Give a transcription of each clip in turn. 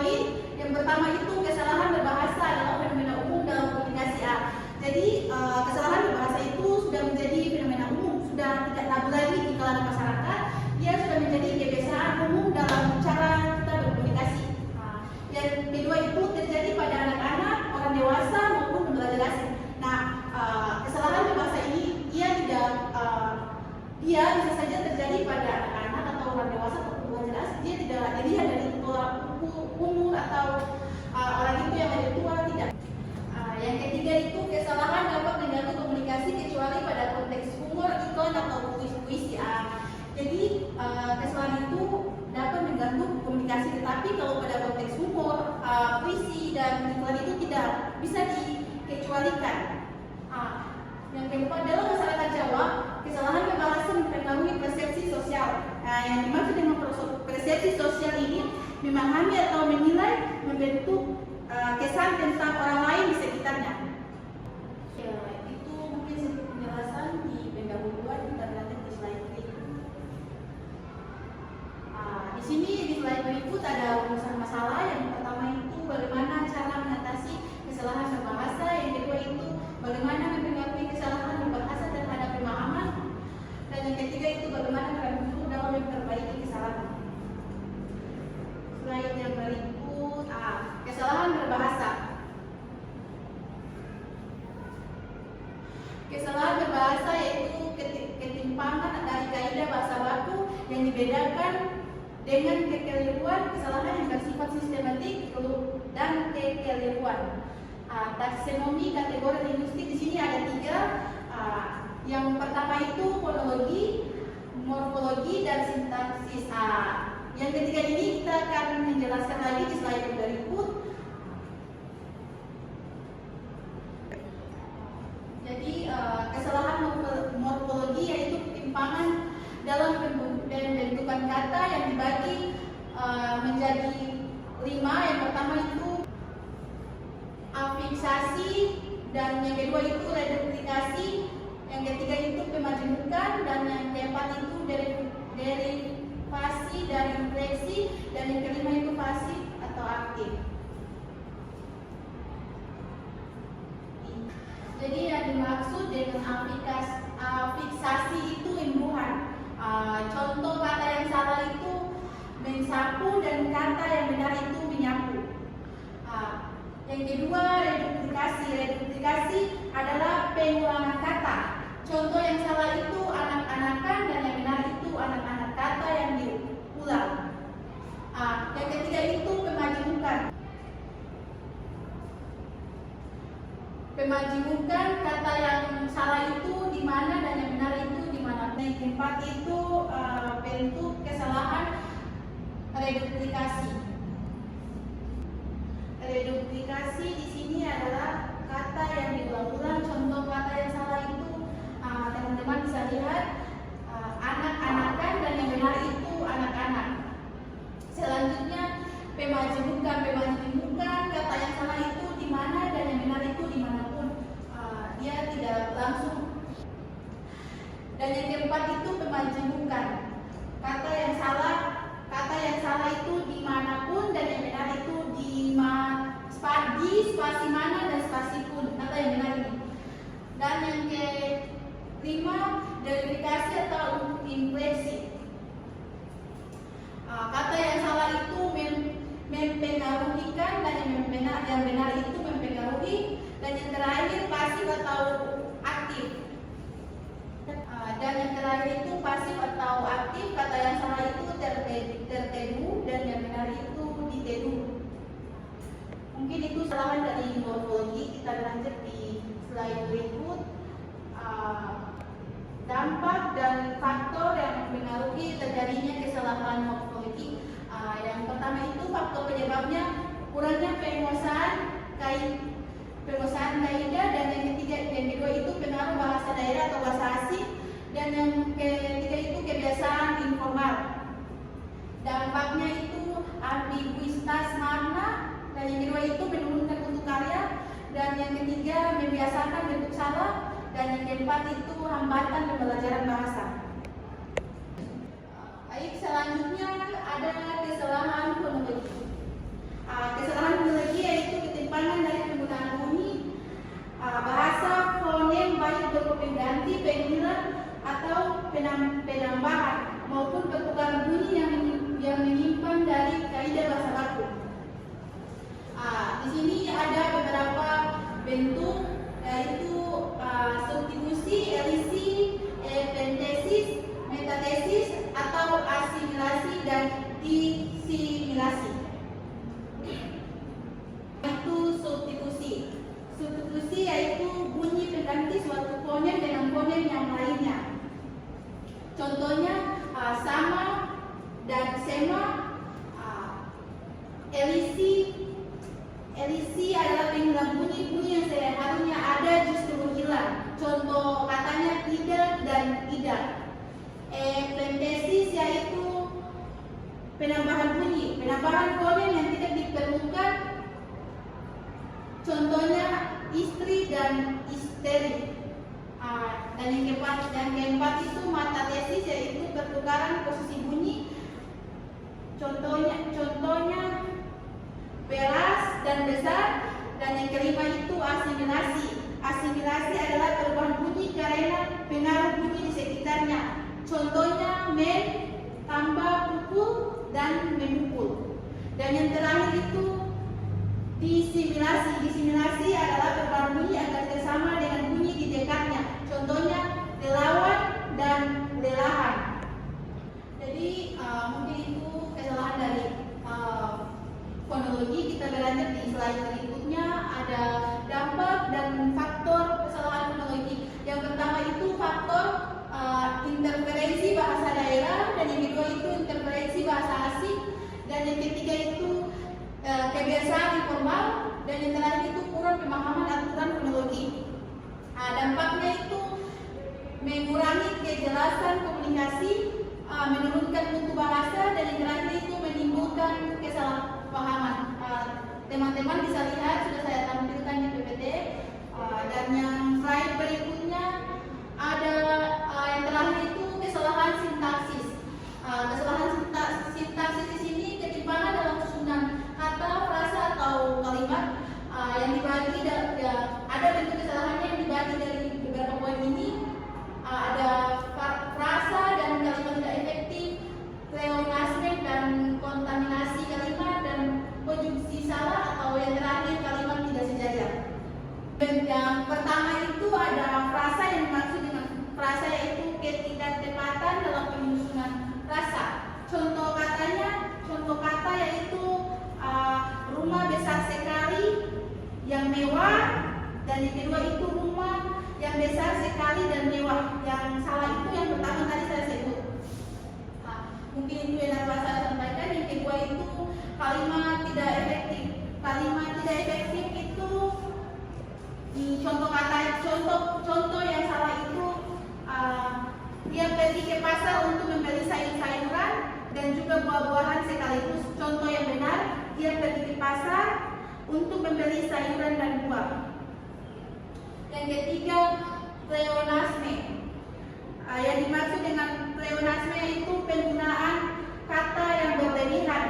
poin. Yang pertama itu kesalahan berbahasa adalah fenomena umum dalam komunikasi A. Jadi kesalahan berbahasa itu sudah menjadi fenomena umum, sudah tidak tabu lagi di kalangan masyarakat. Dia sudah menjadi kebiasaan umum dalam cara kita berkomunikasi. Yang kedua itu terjadi pada anak-anak, orang dewasa maupun pembelajar asing. Nah, kesalahan berbahasa ini dia bisa saja terjadi pada anak-anak atau orang dewasa atau pembelajar asing. Dia tidak dilihat dari umur atau orang itu yang lebih tua, tidak. Yang ketiga itu kesalahan dapat mengganggu komunikasi kecuali pada konteks humor, iklan atau puisi. Jadi kesalahan itu dapat mengganggu komunikasi, tetapi kalau pada konteks humor, puisi dan iklan itu tidak bisa dikecualikan. Yang keempat, dalam masyarakat Jawa, kesalahan berbahasa mempengaruhi persepsi sosial. Yang dimaksud dengan persepsi sosial ini memahami atau menilai, membentuk kesan tentang orang lain di sekitarnya. Ya, itu mungkin sedikit penjelasan di pendahuluan. Kita lanjut di slide berikut. Di sini di slide berikut ada rumusan masalah. Yang pertama itu bagaimana cara mengatasi kesalahan berbahasa. Yang kedua itu bagaimana mempengaruhi kesalahan berbahasa terhadap pemahaman. Dan yang ketiga itu bagaimana peran guru dalam memperbaiki kesalahan. Slide yang berikut, kesalahan berbahasa. Kesalahan berbahasa yaitu ketimpangan dari kaidah bahasa baku yang dibedakan dengan kekeliruan kesalahan yang bersifat sistematik dan kekeliruan. Taksonomi kategori linguistik di sini ada 3. Yang pertama itu fonologi, morfologi, dan sintaksis. Yang ketiga ini kita akan menjelaskan lagi di slide yang berikut. Jadi kesalahan morfologi yaitu ketimpangan dalam pembentukan kata yang dibagi menjadi 5. Yang pertama itu afiksasi, dan yang kedua itu reduplikasi, yang ketiga itu pemajemukan, dan yang keempat itu derivasi dari infleksi, dan yang kelima itu pasif atau aktif. Jadi yang dimaksud dengan afiksasi itu imbuhan. Contoh kata yang salah itu mensapu, dan kata yang benar itu menyapu. Yang kedua reduplikasi adalah pengulangan kata. Contoh yang salah itu anak-anakan, dan yang benar itu anak-anak kata yang diulang. Yang ketiga itu pemajemukan kata yang salah itu di mana dan yang benar itu di mana. Yang keempat itu bentuk kesalahan reduplikasi. Reduplikasi di sini adalah kata yang diulang-ulang. Contoh kata yang salah itu teman-teman bisa lihat anak-anakan, dan yang benar itu anak-anak. Selanjutnya pemajemukan kata yang salah itu di mana dan yang benar itu dimanapun. Dia tidak langsung. Dan yang keempat itu pemajemukan kata yang salah itu dimanapun, dan yang benar itu di spasi mana dan spasi pun, kata yang benar ini. Dan yang kelima derivasi atau infleksi. Kata yang salah itu mempengaruhikan, dan yang benar itu mempengaruhi, dan yang terakhir pasif atau aktif. Dan yang terakhir itu pasif atau aktif. Kata yang salah itu tertedu, dan yang benar itu ditedu. Mungkin itu kesalahan dari morfologi. Kita lanjut di slide berikut. Dampak dan faktor yang mempengaruhi terjadinya kesalahan morfologi. Yang pertama itu faktor penyebabnya kurangnya penguasaan kaidah, dan yang kedua itu pengaruh bahasa daerah atau bahasa asing, dan yang ketiga itu kebiasaan informal. Dampaknya itu ambiguitas makna, dan yang kedua itu menurunkan mutu karya, dan yang ketiga membiasakan bentuk salah, dan yang keempat itu hambatan pembelajaran bahasa. Baik, selanjutnya ada kesalahan fonologi. bentuk, yaitu substitusi, elisi, epentesis, metatesis atau asimilasi dan disimilasi. Itu substitusi. Substitusi yaitu bunyi pengganti suatu fonem dengan fonem yang lainnya. Contohnya sama dan sema. Elisi adalah pengulang bunyi yang seharusnya ada justru hilang. Contoh katanya tidak dan tidak. Epentesis yaitu penambahan bunyi, penambahan fonem yang tidak diperlukan. Contohnya istri dan isteri. Dan yang keempat itu metatesis yaitu pertukaran posisi bunyi. Contohnya beras dan besar. Dan yang kelima itu asimilasi. Asimilasi adalah perubahan bunyi karena pengaruh bunyi di sekitarnya. Contohnya men, tambah, pukul, dan memukul. Dan yang terakhir itu disimilasi. Disimilasi adalah perubahan bunyi agar bersama dengan bunyi di dekatnya. Contohnya relawan dan lelahan. Jadi mungkin itu kesalahan dari fonologi. Kita beranjak di slide berikutnya, ada dampak dan faktor kesalahan fonologi. Yang pertama itu faktor interferensi bahasa daerah, dan yang kedua itu interferensi bahasa asing, dan yang ketiga itu kebiasaan informal, dan yang terakhir itu kurang pemahaman aturan fonologi. Dampaknya itu mengurangi kejelasan komunikasi, menurunkan mutu bahasa, dan yang terakhir itu menimbulkan kesalahpahaman. Teman-teman bisa lihat sudah saya tampilkan di PPT. Dan yang slide berikutnya ada yang terakhir itu kesalahan sintaksis. Kesalahan sintaksis di sini ketimpangan dalam susunan kata, frasa atau kalimat yang dibagi. Ada bentuk kesalahannya yang dibagi dari beberapa poin ini. Ada frasa dan kalimat tidak efektif, pleonasme dan kontaminasi kalimat, dan konjungsi salah atau yang terakhir kalimat tidak sejajar. Yang pertama itu ada frasa. Yang dimaksud dengan frasa yaitu ketidaktepatan dalam penyusunan frasa. Contoh kata yaitu rumah besar sekali yang mewah, dan yang kedua itu rumah yang besar sekali dan mewah. Yang salah itu yang pertama tadi saya sebut. Mungkin itu yang dapat saya sampaikan. Yang kedua itu kalimat tidak efektif. Kalimat tidak efektif itu di contoh yang salah itu dia pergi ke pasar untuk membeli sayur-sayuran dan juga buah-buahan sekaligus. Contoh yang benar, dia pergi ke pasar untuk membeli sayuran dan buah. Yang ketiga, pleonasme. Yang dimaksud dengan pleonasme itu penggunaan kata yang berlebihan.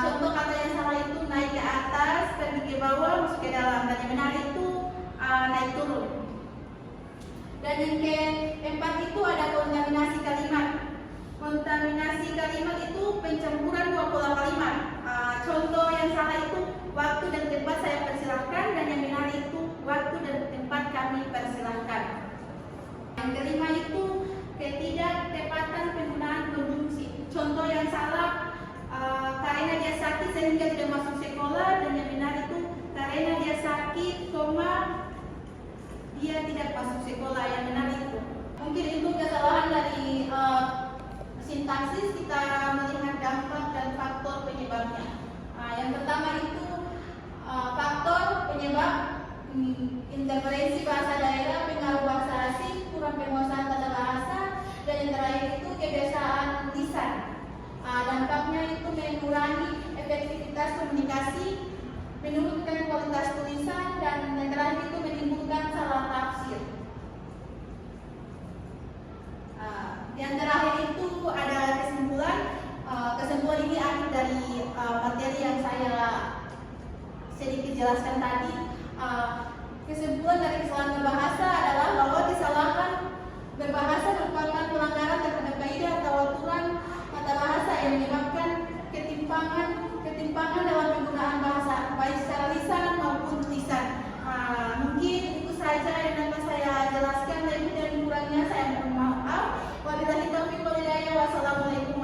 Contoh kata yang salah itu naik ke atas, pergi ke bawah, masuk ke dalam. Dan yang benar itu naik turun. Dan yang keempat itu ada kontaminasi kalimat. Kontaminasi kalimat itu pencampuran dua pola kalimat. Contoh yang salah itu waktu dan tempat saya persilahkan, dan yang benar itu waktu dan tempat kami persilahkan. Yang kelima itu ketidaktepatan penggunaan konjungsi. Contoh yang salah karena dia sakit sehingga tidak masuk sekolah, dan yang benar itu karena dia sakit, dia tidak masuk sekolah. Yang benar itu. Mungkin itu kesalahan dari sintaksis. Kita melihat dampak dan faktor penyebabnya. Yang pertama itu faktor penyebab interferensi bahasa daerah, pengaruh bahasa asing, kurang penguasaan tata bahasa, dan yang terakhir itu kebiasaan lisan. Dampaknya itu mengurangi efektivitas komunikasi, menurunkan kualitas tulisan, dan yang terakhir itu menimbulkan salah tafsir. Yang terakhir itu ada kesimpulan. Kesimpulan ini akhir dari materi yang saya sedikit jelaskan tadi. Kesimpulan dari kesalahan berbahasa adalah bahwa kesalahan berbahasa merupakan pelanggaran terhadap kaidah atau aturan tata bahasa yang menyebabkan ketimpangan dalam penggunaan bahasa, baik secara lisan maupun tulisan. jelaskan, lebih dan kurangnya saya mohon maaf. Wabillahi taufiq wal hidayah. Wassalamualaikum